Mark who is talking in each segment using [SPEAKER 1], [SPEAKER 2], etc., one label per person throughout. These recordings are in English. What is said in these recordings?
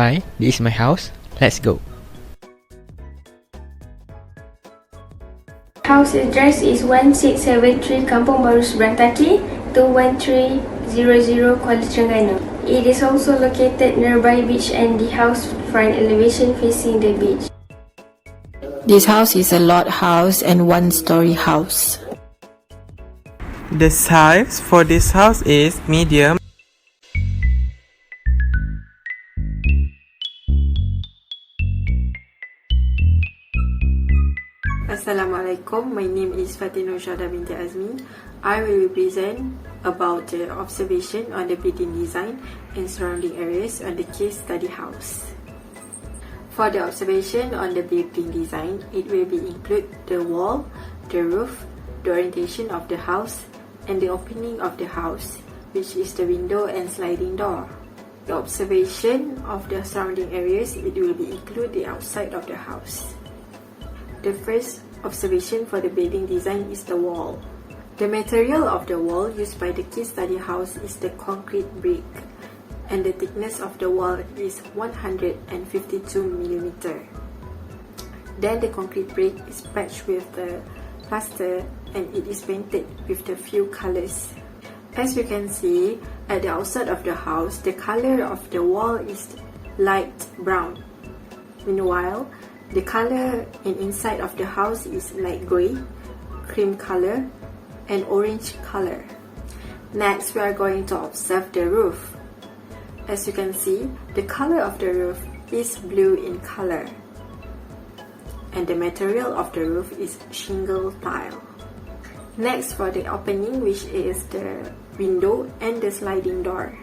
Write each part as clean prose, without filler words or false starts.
[SPEAKER 1] Hi, this is my house. Let's go.
[SPEAKER 2] House address is 1673 Kampung Baru Seberang-Taki, 21300 Kuala Terengganu. It is also located nearby beach and the house front elevation facing the beach.
[SPEAKER 3] This house is a lot house and one-story house.
[SPEAKER 4] The size for this house is medium.
[SPEAKER 5] Assalamualaikum, my name is Fatin Nursyuhada binti Azmi. I will present about the observation on the building design and surrounding areas on the case study house. For the observation on the building design, it will be include the wall, the roof, the orientation of the house, and the opening of the house, which is the window and sliding door. The observation of the surrounding areas, it will be include the outside of the house. The first observation for the building design is the wall. The material of the wall used by the case study house is the concrete brick, and the thickness of the wall is 152 mm. Then the concrete brick is patched with the plaster and it is painted with the few colors. As you can see, at the outside of the house, the color of the wall is light brown. Meanwhile, the color inside of the house is light grey, cream color, and orange color. Next, we are going to observe the roof. As you can see, the color of the roof is blue in color, and the material of the roof is shingle tile. Next, for the opening, which is the window and the sliding door.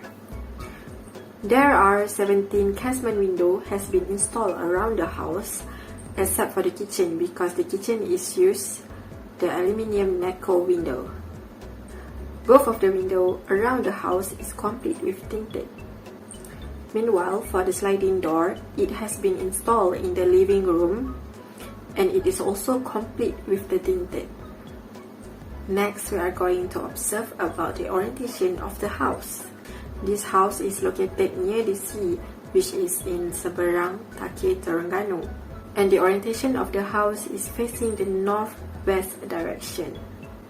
[SPEAKER 5] There are 17 casement window has been installed around the house, except for the kitchen, because the kitchen is used the aluminium Neco window. Both of the window around the house is complete with tinted. Meanwhile, for the sliding door, it has been installed in the living room, and it is also complete with the tinted. Next, we are going to observe about the orientation of the house. This house is located near the sea, which is in Seberang-Taki, Terengganu. And the orientation of the house is facing the northwest direction.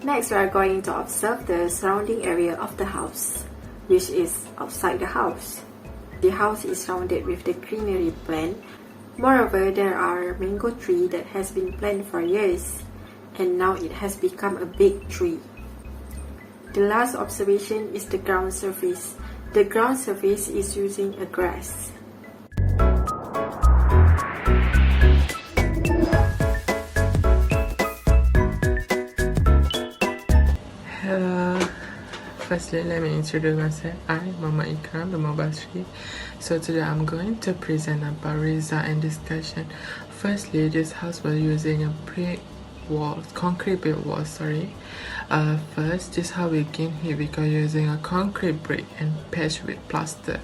[SPEAKER 5] Next, we are going to observe the surrounding area of the house, which is outside the house. The house is surrounded with the greenery plant. Moreover, there are mango tree that has been planted for years, and now it has become a big tree. The last observation is the ground surface. The ground surface is using a grass.
[SPEAKER 4] Hello. Firstly, let me introduce myself. I'm Mama Ikram, the Basri. So today I'm going to present about result and discussion. Firstly, this house was using a concrete brick wall. First, this house begin here because using a concrete brick and patched with plaster.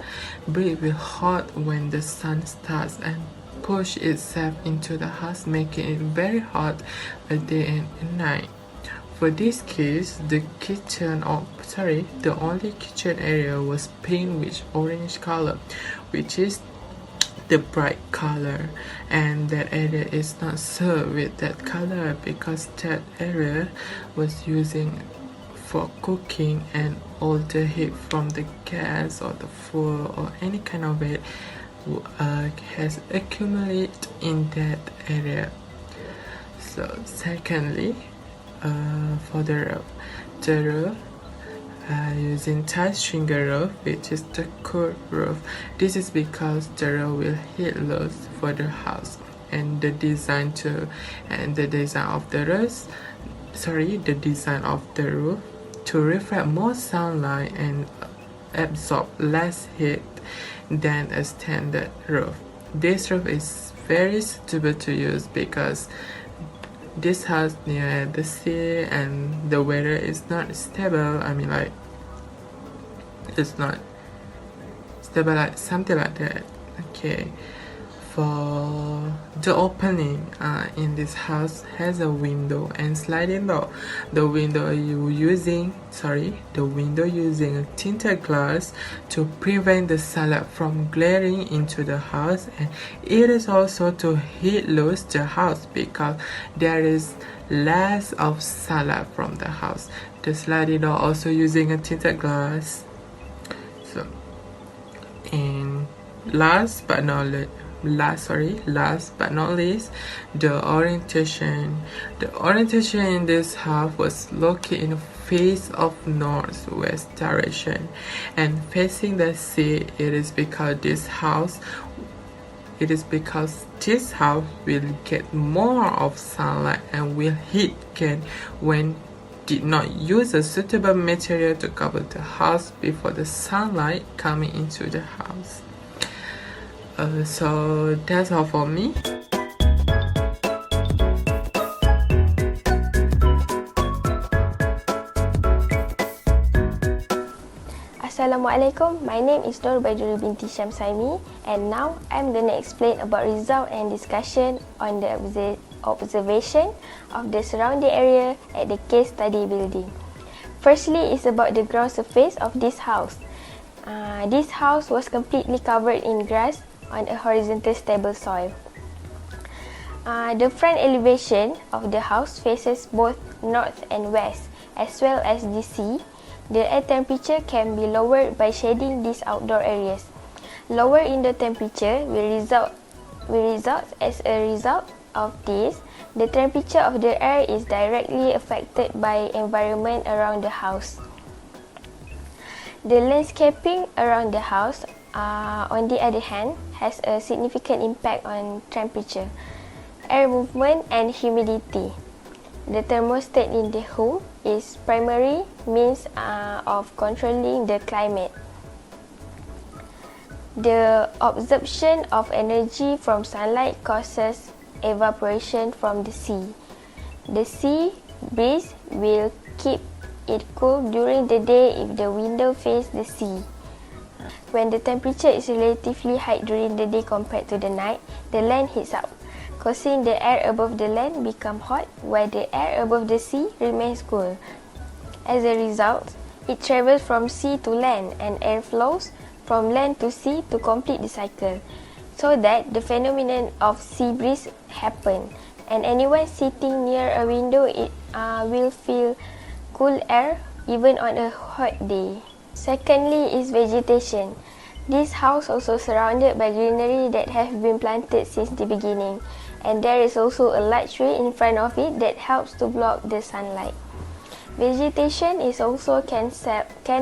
[SPEAKER 4] Brick will hot when the sun starts and push itself into the house, making it very hot a day and a night. For this case, the only kitchen area was painted with orange color, which is the bright color, and that area is not served with that color because that area was using for cooking, and all the heat from the gas or the food or any kind of it has accumulated in that area. So secondly, for the roof, using tile shingle roof, which is the curved roof. This is because the roof will heat loss for the house, and the design of the roof to reflect more sunlight and absorb less heat than a standard roof. This roof is very suitable to use because this house near the sea and the weather is not stable. I mean, like, it's not stable, like something like that. Okay, for the opening in this house has a window and sliding door. The window using a tinted glass to prevent the sunlight from glaring into the house, and it is also to heat loose the house because there is less of sunlight from the house. The sliding door also using a tinted glass. So, and last but not least, the orientation. The orientation in this house was located in the face of northwest direction and facing the sea. It is because this house will get more of sunlight and will heat gain when did not use a suitable material to cover the house before the sunlight coming into the house. So that's all for me.
[SPEAKER 2] Assalamualaikum, my name is Nur Baiduri binti Shamsaimi, and now I'm gonna explain about result and discussion on the observation of the surrounding area at the case study building. Firstly, it's about the ground surface of this house. This house was completely covered in grass on a horizontal stable soil. The front elevation of the house faces both north and west, as well as the sea. The air temperature can be lowered by shading these outdoor areas. Lower in the temperature will result as a result of this. The temperature of the air is directly affected by environment around the house. The landscaping around the house, on the other hand, has a significant impact on temperature, air movement, and humidity. The thermostat in the home is primary means of controlling the climate. The absorption of energy from sunlight causes evaporation from the sea. The sea breeze will keep it cool during the day if the window faces the sea. When the temperature is relatively high during the day compared to the night, the land heats up, causing the air above the land become hot while the air above the sea remains cool. As a result, it travels from sea to land and air flows from land to sea to complete the cycle, so that the phenomenon of sea breeze happen, and anyone sitting near a window will feel cool air even on a hot day. Secondly is vegetation. This house also surrounded by greenery that have been planted since the beginning, and there is also a large tree in front of it that helps to block the sunlight. Vegetation is also can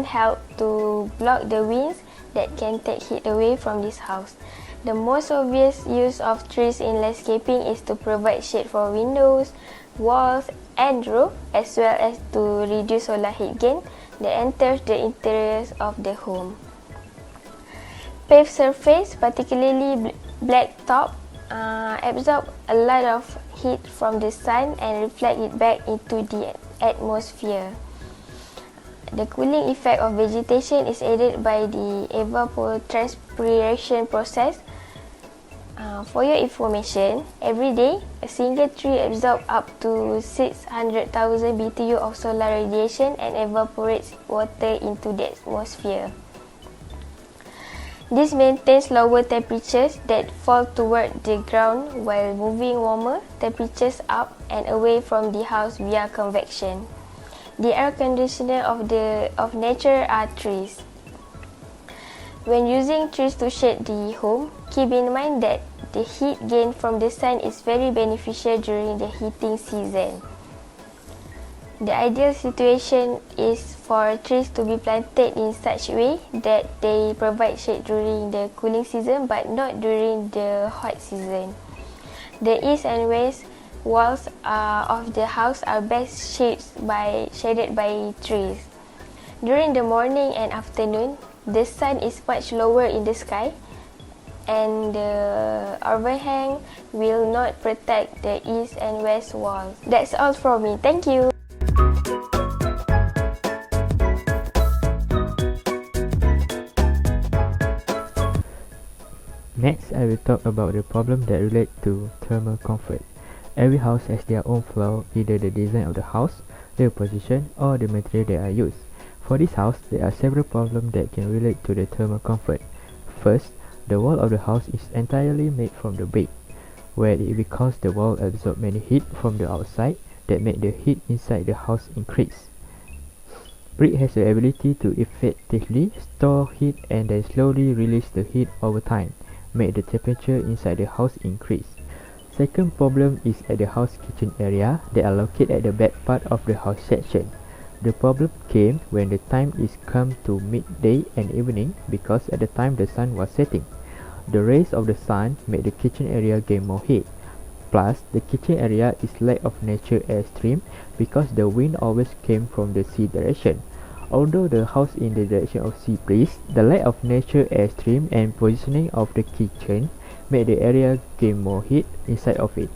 [SPEAKER 2] help to block the winds that can take heat away from this house. The most obvious use of trees in landscaping is to provide shade for windows, walls, and roof, as well as to reduce solar heat gain that enters the interiors of the home. Paved surface, particularly blacktop, absorb a lot of heat from the sun and reflect it back into the atmosphere. The cooling effect of vegetation is aided by the evapotranspiration process. For your information, every day, a single tree absorbs up to 600,000 BTU of solar radiation and evaporates water into the atmosphere. This maintains lower temperatures that fall toward the ground while moving warmer temperatures up and away from the house via convection. The air conditioner of nature are trees. When using trees to shade the home, keep in mind that the heat gained from the sun is very beneficial during the heating season. The ideal situation is for trees to be planted in such a way that they provide shade during the cooling season but not during the hot season. The east and west walls of the house are best shaded by trees. During the morning and afternoon, the sun is much lower in the sky, and the overhang will not protect the east and west walls. That's all from me. Thank you.
[SPEAKER 1] Next, I will talk about the problem that relate to thermal comfort. Every house has their own flaw, either the design of the house, the position, or the material that are used. For this house, there are several problems that can relate to the thermal comfort. First, the wall of the house is entirely made from the brick, where because the wall absorbs many heat from the outside that make the heat inside the house increase. Brick has the ability to effectively store heat and then slowly release the heat over time, make the temperature inside the house increase. Second problem is at the house kitchen area that are located at the back part of the house section. The problem came when the time is come to midday and evening because at the time the sun was setting. The rays of the sun made the kitchen area gain more heat. Plus, the kitchen area is lack of natural airstream because the wind always came from the sea direction. Although the house in the direction of sea breeze, the lack of natural airstream and positioning of the kitchen made the area gain more heat inside of it.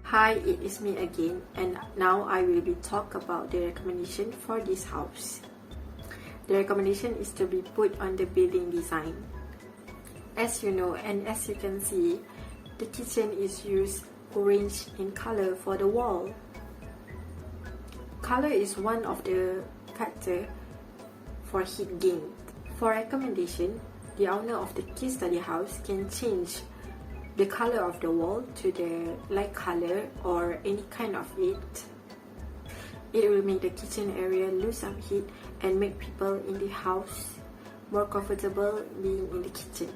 [SPEAKER 5] Hi, it is me again, and now I will be talk about the recommendation for this house. The recommendation is to be put on the building design. As you know and as you can see, the kitchen is used orange in color for the wall. Color is one of the factor for heat gain. For recommendation, the owner of the key study house can change the color of the wall to the light color or any kind of it. It will make the kitchen area lose some heat and make people in the house more comfortable being in the kitchen.